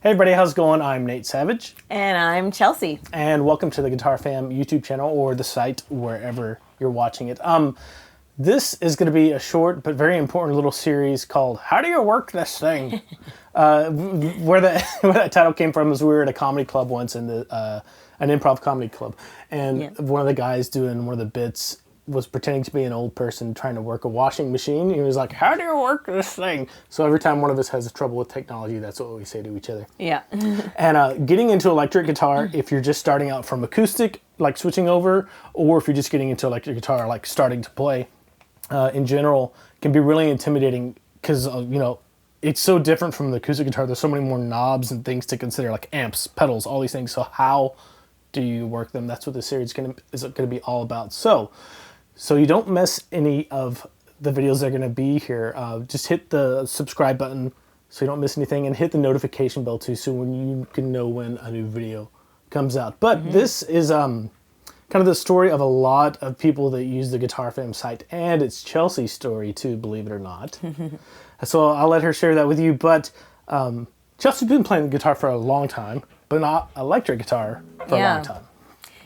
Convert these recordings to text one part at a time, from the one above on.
Hey everybody, how's it going? I'm Nate Savage. And I'm Chelsea. And welcome to the Guitar Fam YouTube channel or the site, wherever you're watching it. This is going to be a short but very important little series called How Do You Work This Thing? Where that title came from is we were at a comedy club once, in an improv comedy club. And one of the guys doing one of the bits was pretending to be an old person trying to work a washing machine. He was like, how do you work this thing? So every time one of us has trouble with technology, that's what we say to each other. Yeah. And getting into electric guitar, if you're just starting out from acoustic, like switching over, or if you're just getting into electric guitar, like starting to play, in general, can be really intimidating because, it's so different from the acoustic guitar. There's so many more knobs and things to consider, like amps, pedals, all these things. So how do you work them? That's what this series is going to be all about. So you don't miss any of the videos that are going to be here. Just hit the subscribe button so you don't miss anything, and hit the notification bell too, so when you can know when a new video comes out. But this is kind of the story of a lot of people that use the Guitar Fam site, and it's Chelsea's story too, believe it or not. So I'll let her share that with you. But Chelsea's been playing the guitar for a long time, but not electric guitar for a long time.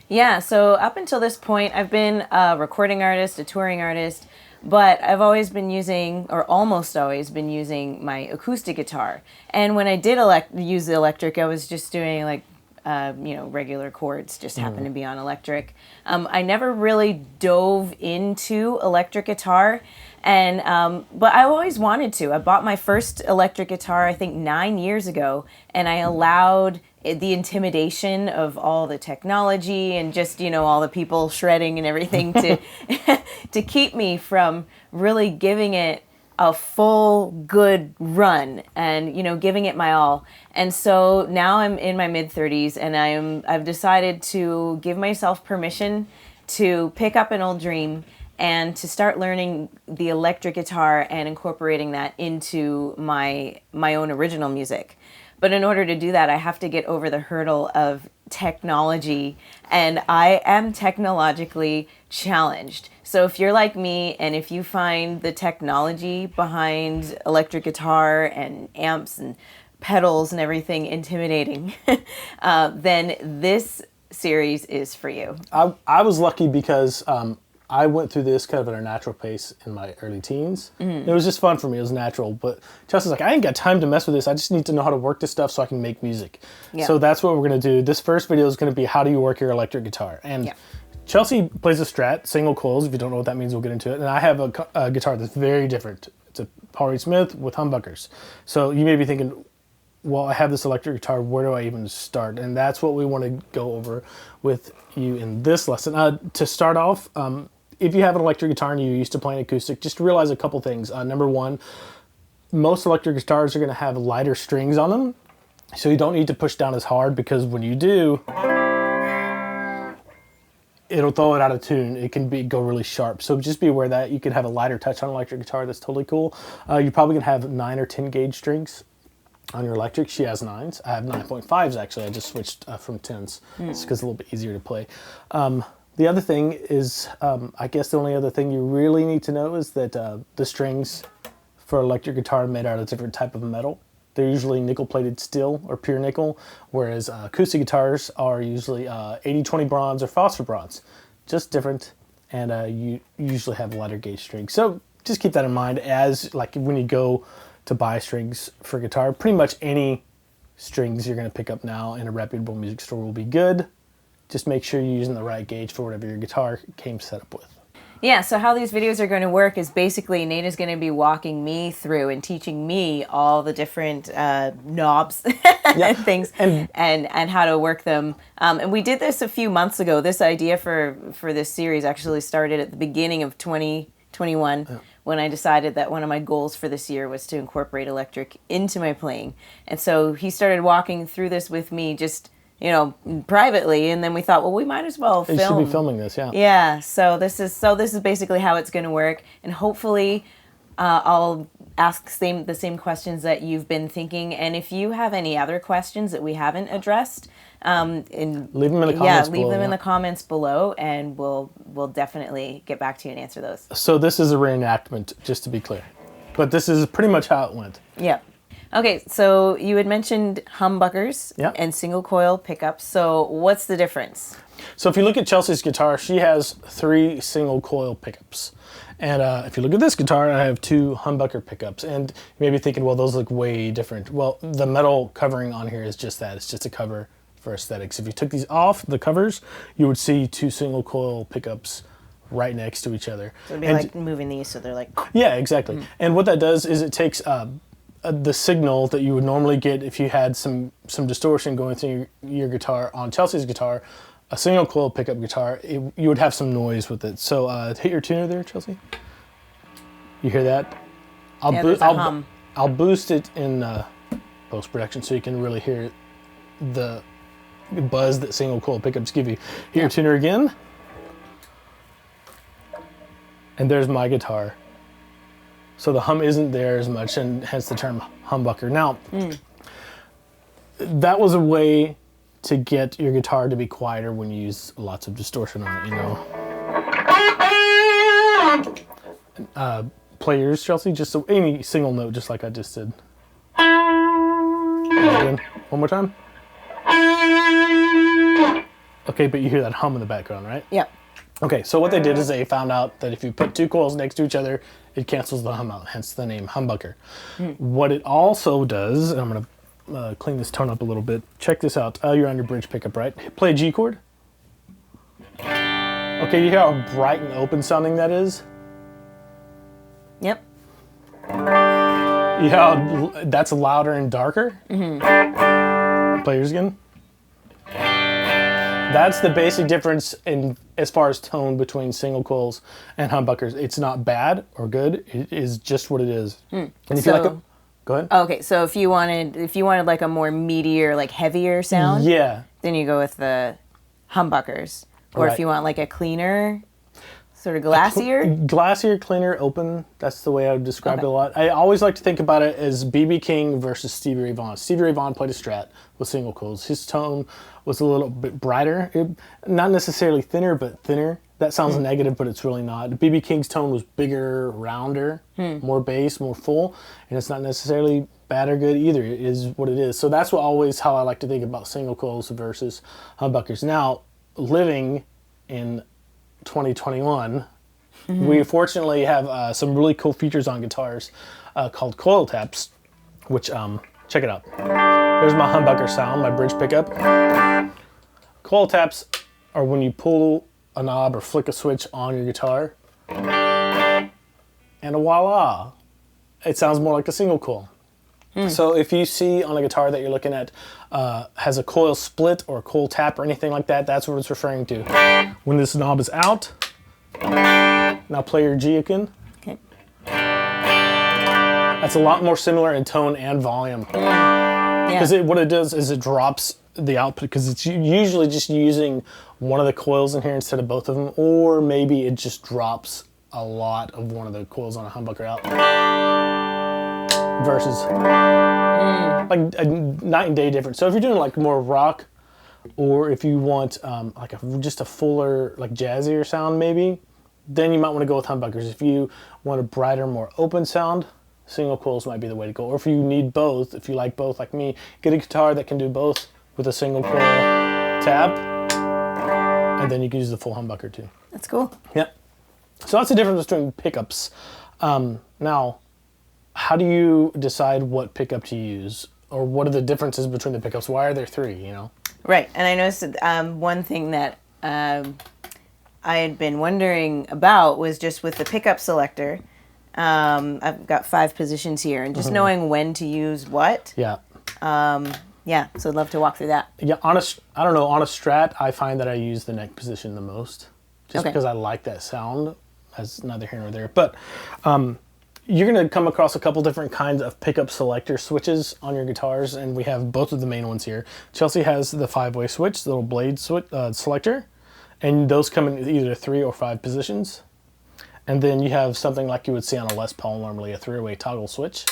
Yeah, so up until this point, I've been a recording artist, a touring artist, but I've always been using, or almost always been using, my acoustic guitar. And when I did use the electric, I was just doing like, regular chords, just happened to be on electric. I never really dove into electric guitar, and but I always wanted to. I bought my first electric guitar, I think 9 years ago, and I allowed the intimidation of all the technology and just, all the people shredding and everything to to keep me from really giving it a full good run and, giving it my all. And so now I'm in my mid-30s, and I've decided to give myself permission to pick up an old dream and to start learning the electric guitar and incorporating that into my own original music. But in order to do that, I have to get over the hurdle of technology, and I am technologically challenged. So if you're like me, and if you find the technology behind electric guitar and amps and pedals and everything intimidating, then this series is for you. I was lucky because I went through this kind of at a natural pace in my early teens. It was just fun for me. It was natural. But Chelsea's like, I ain't got time to mess with this. I just need to know how to work this stuff so I can make music. Yeah. So that's what we're going to do. This first video is going to be how do you work your electric guitar. And Chelsea plays a Strat, single coils. If you don't know what that means, we'll get into it. And I have a guitar that's very different. It's a Paul Reed Smith with humbuckers. So you may be thinking, well, I have this electric guitar, where do I even start? And that's what we want to go over with you in this lesson. To start off, if you have an electric guitar and you're used to playing acoustic, just realize a couple things. Number one, most electric guitars are going to have lighter strings on them, so you don't need to push down as hard, because when you do, it'll throw it out of tune. It can go really sharp. So just be aware that you can have a lighter touch on an electric guitar. That's totally cool. You're probably going to have 9 or 10 gauge strings on your electric. She has 9s. I have 9.5s actually. I just switched from 10s. It's because it's a little bit easier to play. The other thing is, I guess the only other thing you really need to know is that the strings for electric guitar are made out of a different type of metal. They're usually nickel-plated steel or pure nickel, whereas acoustic guitars are usually 80-20 bronze or phosphor bronze. Just different, and you usually have lighter gauge strings. So just keep that in mind as, like, when you go to buy strings for guitar. Pretty much any strings you're going to pick up now in a reputable music store will be good. Just make sure you're using the right gauge for whatever your guitar came set up with. Yeah, so how these videos are going to work is basically Nate is going to be walking me through and teaching me all the different knobs and things and how to work them. And we did this a few months ago. This idea for this series actually started at the beginning of 2021 when I decided that one of my goals for this year was to incorporate electric into my playing. And so he started walking through this with me just privately, and then we thought, well, we might as well film. You should be filming this, yeah. Yeah, so this is basically how it's going to work, and hopefully I'll ask the same questions that you've been thinking, and if you have any other questions that we haven't addressed, leave them in the comments below. Leave them in the comments below, and we'll definitely get back to you and answer those. So this is a reenactment, just to be clear, but this is pretty much how it went. Yeah. Okay, so you had mentioned humbuckers Yeah. and single coil pickups. So what's the difference? So if you look at Chelsea's guitar, she has 3 single coil pickups. And if you look at this guitar, I have 2 humbucker pickups. And you may be thinking, well, those look way different. Well, the metal covering on here is just that. It's just a cover for aesthetics. If you took these off, the covers, you would see 2 single coil pickups right next to each other. So it'd be like moving these so they're like... Yeah, exactly. And what that does is it takes the signal that you would normally get if you had some distortion going through your guitar on Chelsea's guitar, a single coil pickup guitar, you would have some noise with it. So hit your tuner there, Chelsea. You hear that? there's a hum. I'll boost it in post-production so you can really hear the buzz that single coil pickups give you. Hit your tuner again. And there's my guitar. So the hum isn't there as much, and hence the term humbucker. Now, that was a way to get your guitar to be quieter when you use lots of distortion on it, you know. Play yours, Chelsea, just so any single note, just like I just did. Again, one more time. Okay, but you hear that hum in the background, right? Yep. Okay, so what they did is they found out that if you put 2 coils next to each other, it cancels the hum out, hence the name humbucker. What it also does, and I'm going to clean this tone up a little bit. Check this out. You're on your bridge pickup, right? Play a G chord. Okay, you hear how bright and open sounding that is? Yep. You hear how that's louder and darker? Play yours again. That's the basic difference in as far as tone between single coils and humbuckers. It's not bad or good. It is just what it is. And if you like it, go ahead. Okay, so if you wanted like a more meatier, like heavier sound, yeah, then you go with the humbuckers. Or if you want like a cleaner, sort of glassier, cleaner, open. That's the way I would describe it a lot. I always like to think about it as B.B. King versus Stevie Ray Vaughan. Stevie Ray Vaughan played a Strat with single coils. His tone was a little bit brighter, not necessarily thinner, but thinner. That sounds negative, but it's really not. B.B. King's tone was bigger, rounder, more bass, more full, and it's not necessarily bad or good either. It is what it is. So that's always how I like to think about single coils versus humbuckers. Now, living in 2021, we fortunately have some really cool features on guitars called coil taps, which, check it out. There's my humbucker sound, my bridge pickup. Coil taps are when you pull a knob or flick a switch on your guitar, and voila, it sounds more like a single coil. So if you see on a guitar that you're looking at has a coil split or a coil tap or anything like that, that's what it's referring to. When this knob is out, now play your G again. Okay. That's a lot more similar in tone and volume. Because what it does is it drops the output, because it's usually just using one of the coils in here instead of both of them, or maybe it just drops a lot of one of the coils on a humbucker out. Versus like a night and day difference. So if you're doing like more rock, or if you want like just a fuller, like jazzier sound maybe, then you might want to go with humbuckers. If you want a brighter, more open sound, single coils might be the way to go. Or if you need both, if you like both like me, get a guitar that can do both with a single coil tab, and then you can use the full humbucker too. That's cool. Yeah. So that's the difference between pickups. Now, how do you decide what pickup to use? Or what are the differences between the pickups? Why are there 3, you know? Right, and I noticed one thing that I had been wondering about was just with the pickup selector. I've got 5 positions here, and just knowing when to use what. Yeah. Yeah, so I'd love to walk through that. Yeah, on a Strat, I find that I use the neck position the most. Just because I like that sound. That's neither here nor there. But you're going to come across a couple different kinds of pickup selector switches on your guitars, and we have both of the main ones here. Chelsea has the 5-way switch, the little blade switch, selector, and those come in either 3 or 5 positions. And then you have something like you would see on a Les Paul, normally a 3-way toggle switch.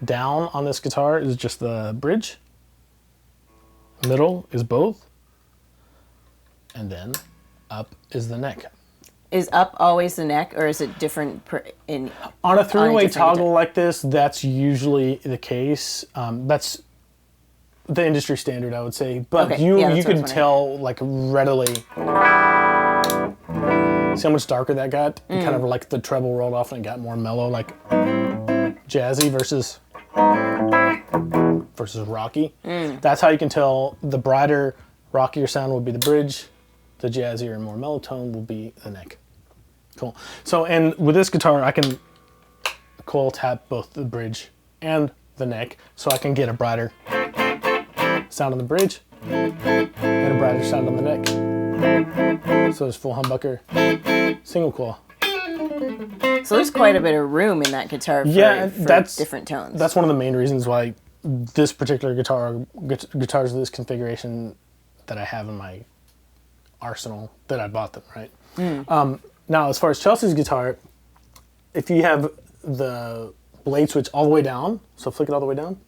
Down on this guitar is just the bridge. Middle is both. And then up is the neck. Is up always the neck, or is it different on a three-way toggle guitar? like this? That's usually the case. That's the industry standard, I would say. But Okay. you can tell like readily. See how much darker that got? Kind of like the treble rolled off and it got more mellow, like jazzy versus rocky. That's how you can tell the brighter, rockier sound will be the bridge. The jazzier and more mellow tone will be the neck. Cool. So, and with this guitar, I can coil tap both the bridge and the neck, so I can get a brighter sound on the bridge and a brighter sound on the neck. So there's full humbucker, single coil. So there's quite a bit of room in that guitar for that's different tones. That's one of the main reasons why this particular guitars of this configuration that I have in my arsenal, that I bought them, right? Now, as far as Chelsea's guitar, if you have the blade switch all the way down, so flick it all the way down,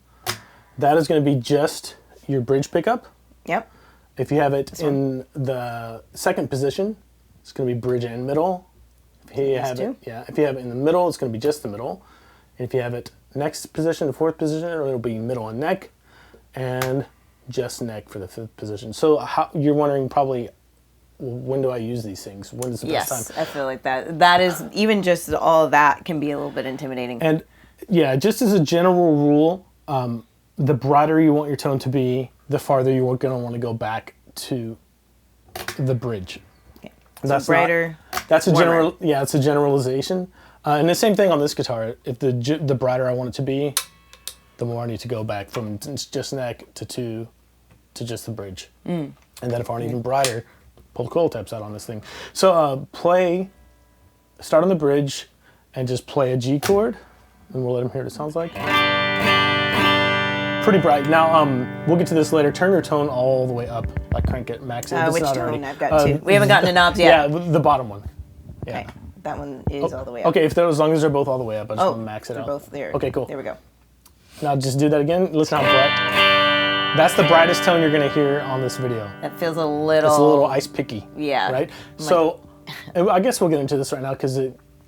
that is going to be just your bridge pickup. Yep. If you have it in the second position, it's going to be bridge and middle. If you have it in the middle, it's going to be just the middle. And if you have it next position, the fourth position, it'll be middle and neck, and just neck for the fifth position. So you're wondering probably, when do I use these things? When is the best time? Yes, I feel like that is, even just all of that can be a little bit intimidating. And yeah, just as a general rule, the brighter you want your tone to be, the farther you're going to want to go back to the bridge. Okay. So that's brighter. That's a general. Yeah, it's a generalization. And the same thing on this guitar. If the brighter I want it to be, the more I need to go back from just neck to just the bridge. And then if I want even brighter, pull the coil taps out on this thing. So start on the bridge and just play a G chord, and we'll let him hear what it sounds like. Pretty bright. Now, we'll get to this later. Turn your tone all the way up, like crank it, max it. Which tone? I've got two. We haven't gotten to knobs yet. Yeah, the bottom one. Yeah. Okay, that one is all the way up. Okay, as long as they're both all the way up, I just want to max it out. They're both there. Okay, cool. There we go. Now just do that again. Listen how bright. That's the brightest tone you're going to hear on this video. That feels a little... It's a little ice picky. Yeah. Right? So, I guess we'll get into this right now because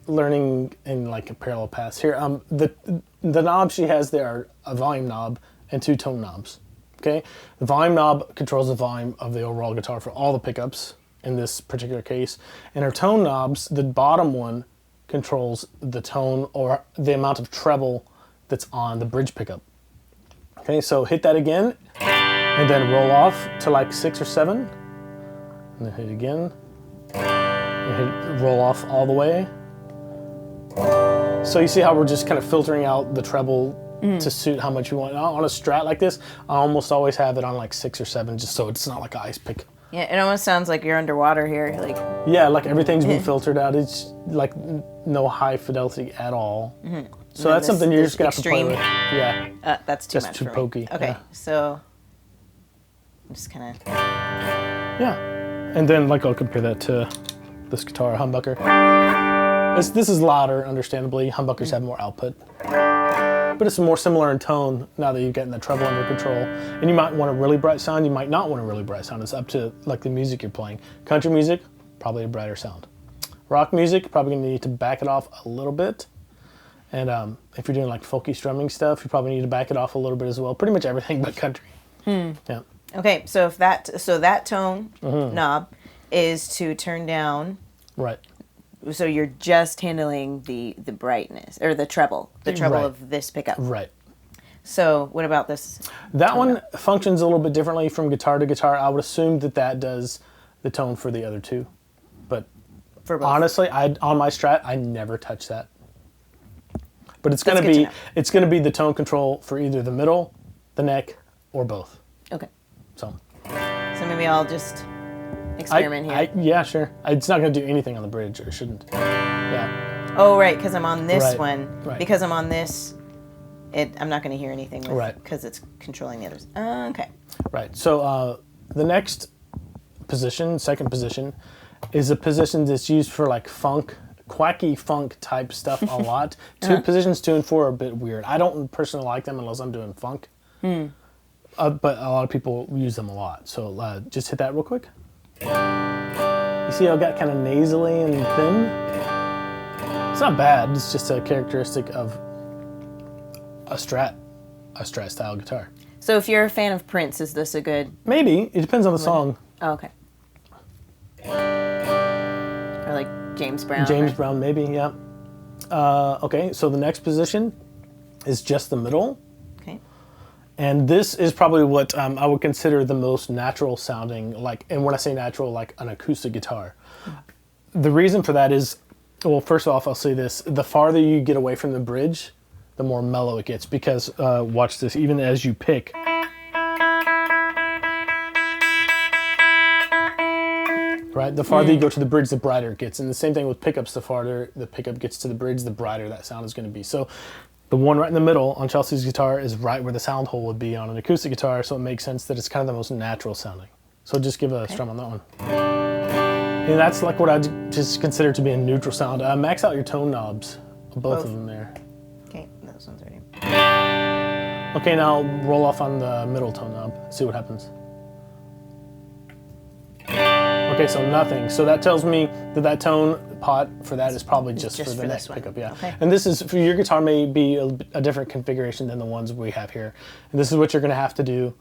learning in like a parallel paths here. The knobs she has there are a volume knob and two tone knobs. Okay? The volume knob controls the volume of the overall guitar for all the pickups in this particular case. And her tone knobs, the bottom one controls the tone or the amount of treble that's on the bridge pickup. Okay, so hit that again, and then roll off to like 6 or 7, and then hit it again, and roll off all the way. So you see how we're just kind of filtering out the treble to suit how much you want. On a Strat like this, I almost always have it on like 6 or 7, just so it's not like an ice pick. Yeah, it almost sounds like you're underwater here. Yeah, like everything's been filtered out. It's like no high fidelity at all. So that's something you're just going to have to play with. Yeah. That's too much too for me. pokey. Okay, Yeah. so I'm just kind of... Yeah. And then like I'll compare that to this guitar, humbucker. This is louder, understandably. Humbuckers have more output. But it's more similar in tone now that you've gotten the treble under control. And you might want a really bright sound, you might not want a really bright sound. It's up to like the music you're playing. Country music, probably a brighter sound. Rock music, probably gonna need to back it off a little bit. And if you're doing like folky strumming stuff, you probably need to back it off a little bit as well. Pretty much everything but country. Yeah. Okay, so that tone knob is to turn down. Right. So you're just handling the brightness or the treble Right. of this pickup. Right. So what about this? That one functions a little bit differently from guitar to guitar. I would assume that does the tone for the other two. But For both. honestly, on my Strat, I never touch that. But it's gonna be the tone control for either the middle, the neck, or both. Okay. So maybe I'll just experiment here. Yeah, sure. It's not gonna do anything on the bridge, or it shouldn't. Yeah. Oh, right, because I'm on this Right, one. right. Because I'm on this, I'm not going to hear anything with, Right. because it's controlling the others. Okay. Right. So the next position, second position, is a position that's used for like funk, quacky funk type stuff a lot. Positions 2 and 4 are a bit weird. I don't personally like them unless I'm doing funk. But a lot of people use them a lot. So just hit that real quick. You see how it got kind of nasally and thin? It's not bad. It's just a characteristic of a Strat style guitar. So if you're a fan of Prince, is this a good... Maybe. It depends on the song. Oh, okay. Or like James Brown. James Brown, maybe, yeah. Okay, so the next position is just the middle. Okay. And this is probably what I would consider the most natural sounding, like, and when I say natural, like an acoustic guitar. The reason for that is, well, first off, I'll say this. The farther you get away from the bridge, the more mellow it gets, because, watch this, even as you pick. Right? The farther you go to the bridge, the brighter it gets. And the same thing with pickups. The farther the pickup gets to the bridge, the brighter that sound is going to be. So the one right in the middle on Chelsea's guitar is right where the sound hole would be on an acoustic guitar, so it makes sense that it's kind of the most natural sounding. So just give a strum on that one. And that's like what I just consider to be a neutral sound. Max out your tone knobs, both of them there. Okay, those ones ready. Okay, now roll off on the middle tone knob, see what happens. Okay, so nothing. So that tells me that that tone pot for that is probably just for the next pickup, yeah. Okay. And this is, for your guitar may be a different configuration than the ones we have here. And this is what you're gonna have to do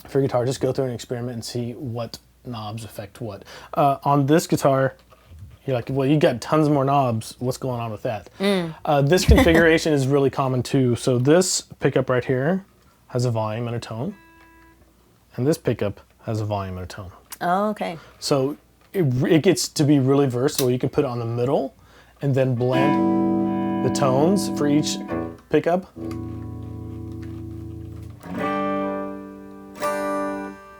for your guitar. Just go through an experiment and see what knobs affect what. On this guitar, you're like, well, you got tons more knobs. What's going on with that? This configuration is really common too. So this pickup right here has a volume and a tone. And this pickup has a volume and a tone. Oh, okay. So it gets to be really versatile. You can put it on the middle and then blend the tones for each pickup.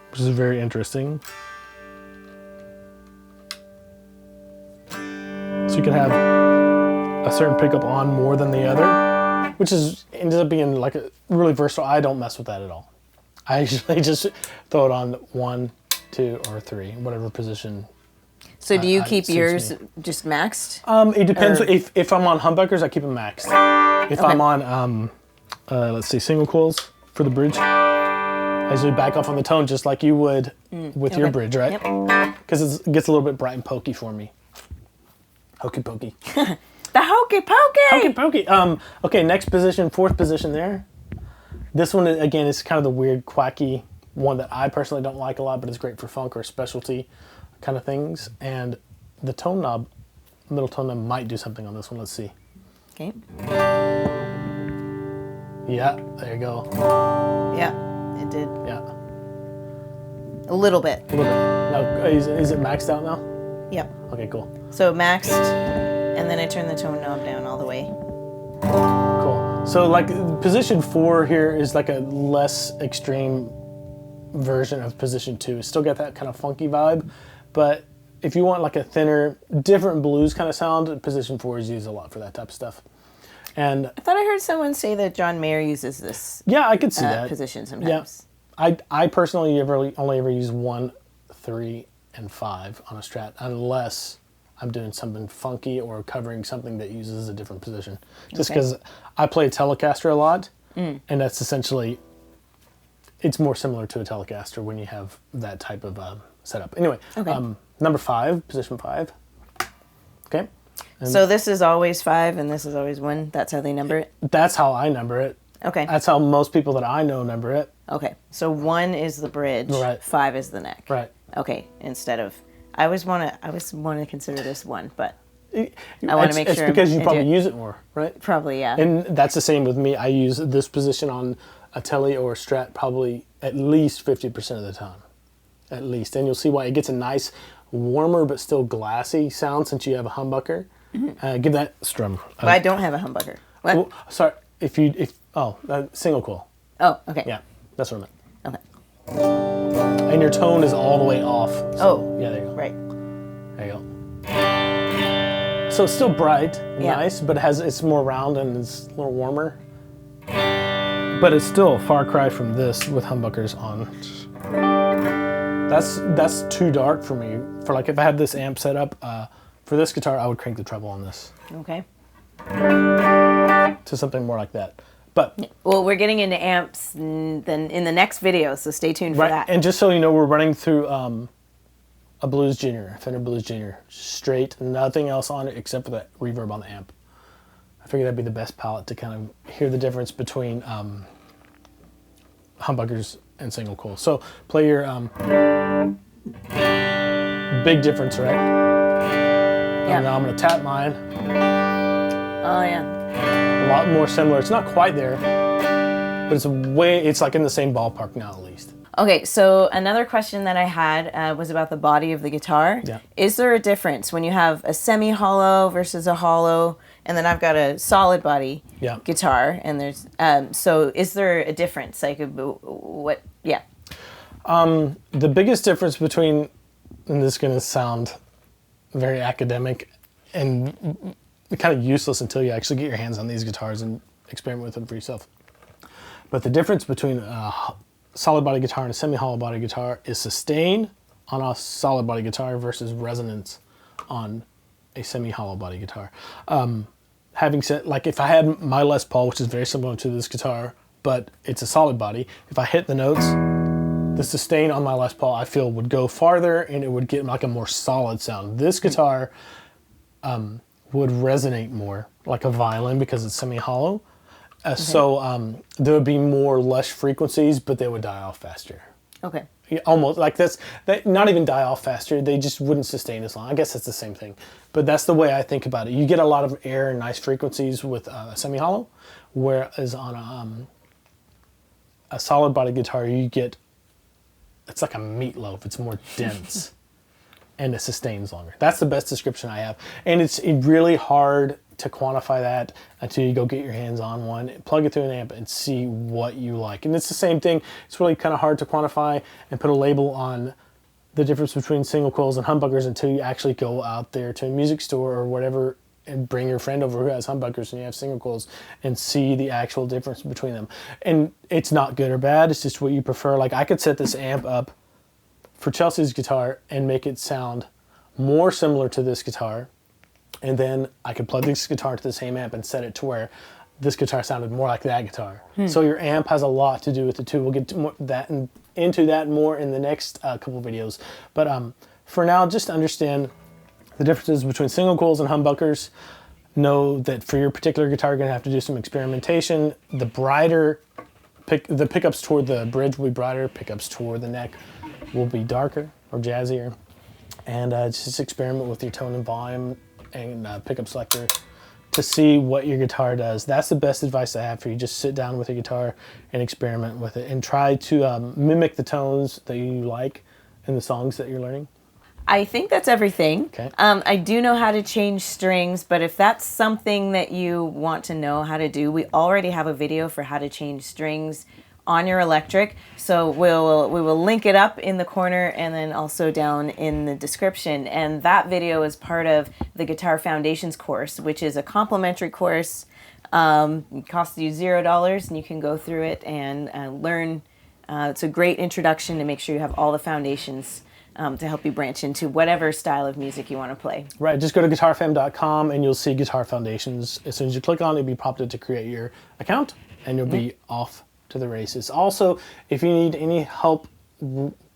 Which is very interesting. So you can have a certain pickup on more than the other, which ends up being like a really versatile. I don't mess with that at all. I usually just throw it on 1, 2, or 3, whatever position. So do you keep yours just maxed? It depends. If I'm on humbuckers, I keep them maxed. If I'm on, let's see, single coils for the bridge, I usually back off on the tone just like you would with your bridge, right? Because it gets a little bit bright and pokey for me. Hokey pokey. The hokey pokey! Hokey pokey. Okay, next position, 4th position there. This one, again, is kind of the weird, quacky one that I personally don't like a lot, but it's great for funk or specialty kind of things. And the tone knob, middle tone knob, might do something on this one. Let's see. Okay. Yeah, there you go. Yeah, it did. Yeah. A little bit. A little bit. Now, is it maxed out now? Yep. Okay, cool. So maxed, and then I turn the tone knob down all the way. Cool. So like position 4 here is like a less extreme version of position 2. It's still got that kind of funky vibe, but if you want like a thinner, different blues kind of sound, position 4 is used a lot for that type of stuff. And I thought I heard someone say that John Mayer uses this. Yeah, I could see that position sometimes. Yeah. I personally only ever use 1, 3, and 5 on a Strat, unless I'm doing something funky or covering something that uses a different position. Just because I play Telecaster a lot, and that's essentially, it's more similar to a Telecaster when you have that type of setup. Anyway, number 5, position 5. Okay. And so this is always 5 and this is always 1. That's how they number it? That's how I number it. Okay. That's how most people that I know number it. Okay. So 1 is the bridge, Right. 5 is the neck. Right. Okay. Instead of, I always want to consider this 1, but I want to make sure. It's because you probably use it more, right? Probably, yeah. And that's the same with me. I use this position on a Tele or a Strat probably at least 50% of the time. At least. And you'll see why it gets a nice, warmer but still glassy sound since you have a humbucker. Give that strum. But I don't have a humbucker. What? Well, sorry, single coil. Oh, okay. Yeah, that's what I meant. Okay. And your tone is all the way off. So, yeah, there you go. Right. There you go. So it's still bright, nice, but it's more round and it's a little warmer. But it's still a far cry from this with humbuckers on. That's too dark for me. For like if I had this amp set up, for this guitar, I would crank the treble on this. Okay. To something more like that. But well, we're getting into amps then in the next video, so stay tuned for that. And just so you know, we're running through a Blues Junior, a Fender Blues Junior, straight, nothing else on it except for the reverb on the amp. I figured that'd be the best palette to kind of hear the difference between humbuckers and single coil. So play your big difference, right? Yeah. Now I'm going to tap mine. Oh yeah. A lot more similar. It's not quite there, but it's like in the same ballpark now at least. Okay, so another question that I had was about the body of the guitar. Yeah. Is there a difference when you have a semi-hollow versus a hollow, and then I've got a solid body guitar, and there's so is there a difference? Like what? Yeah. The biggest difference between, and this is going to sound very academic and kind of useless until you actually get your hands on these guitars and experiment with them for yourself. But the difference between solid body guitar and a semi-hollow body guitar is sustain on a solid body guitar versus resonance on a semi-hollow body guitar. Having said, like if I had my Les Paul, which is very similar to this guitar, but it's a solid body, if I hit the notes, the sustain on my Les Paul I feel would go farther and it would get like a more solid sound. This guitar would resonate more like a violin because it's semi-hollow. So there would be more lush frequencies, but they would die off faster. Okay. Yeah, almost like they not even die off faster. They just wouldn't sustain as long. I guess it's the same thing, but that's the way I think about it. You get a lot of air and nice frequencies with a semi-hollow, whereas on a solid body guitar, you get, it's like a meatloaf. It's more dense and it sustains longer. That's the best description I have. And it's really hard to quantify that until you go get your hands on one, plug it through an amp and see what you like. And it's the same thing. It's really kind of hard to quantify and put a label on the difference between single coils and humbuckers until you actually go out there to a music store or whatever and bring your friend over who has humbuckers and you have single coils and see the actual difference between them. And it's not good or bad. It's just what you prefer. Like I could set this amp up for Chelsea's guitar and make it sound more similar to this guitar. And then I could plug this guitar to the same amp and set it to where this guitar sounded more like that guitar. So your amp has a lot to do with the two. We'll get to into that more in the next couple videos. But for now, just understand the differences between single coils and humbuckers. Know that for your particular guitar, you're going to have to do some experimentation. The brighter, the pickups toward the bridge will be brighter, pickups toward the neck will be darker or jazzier. And just experiment with your tone and volume and pickup selector to see what your guitar does. That's the best advice I have for you. Just sit down with your guitar and experiment with it and try to mimic the tones that you like in the songs that you're learning. I think that's everything. Okay. I do know how to change strings, but if that's something that you want to know how to do, we already have a video for how to change strings on your electric. So we will link it up in the corner and then also down in the description. And that video is part of the Guitar Foundations course, which is a complimentary course. It costs you $0 and you can go through it and learn. It's a great introduction to make sure you have all the foundations to help you branch into whatever style of music you want to play. Right, just go to guitarfam.com and you'll see Guitar Foundations. As soon as you click on it, you'll be prompted to create your account and you'll be off to the races. Also, if you need any help,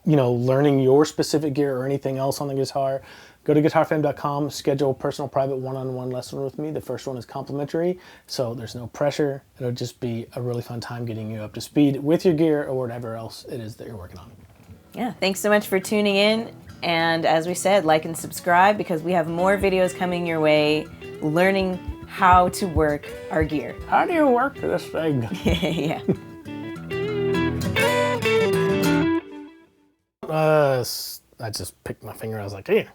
learning your specific gear or anything else on the guitar, go to guitarfam.com, schedule a personal private one-on-one lesson with me. The first one is complimentary, so there's no pressure. It'll just be a really fun time getting you up to speed with your gear or whatever else it is that you're working on. Yeah, thanks so much for tuning in. And as we said, like and subscribe because we have more videos coming your way learning how to work our gear. How do you work this thing? Yeah. I just picked my finger. I was like, hey.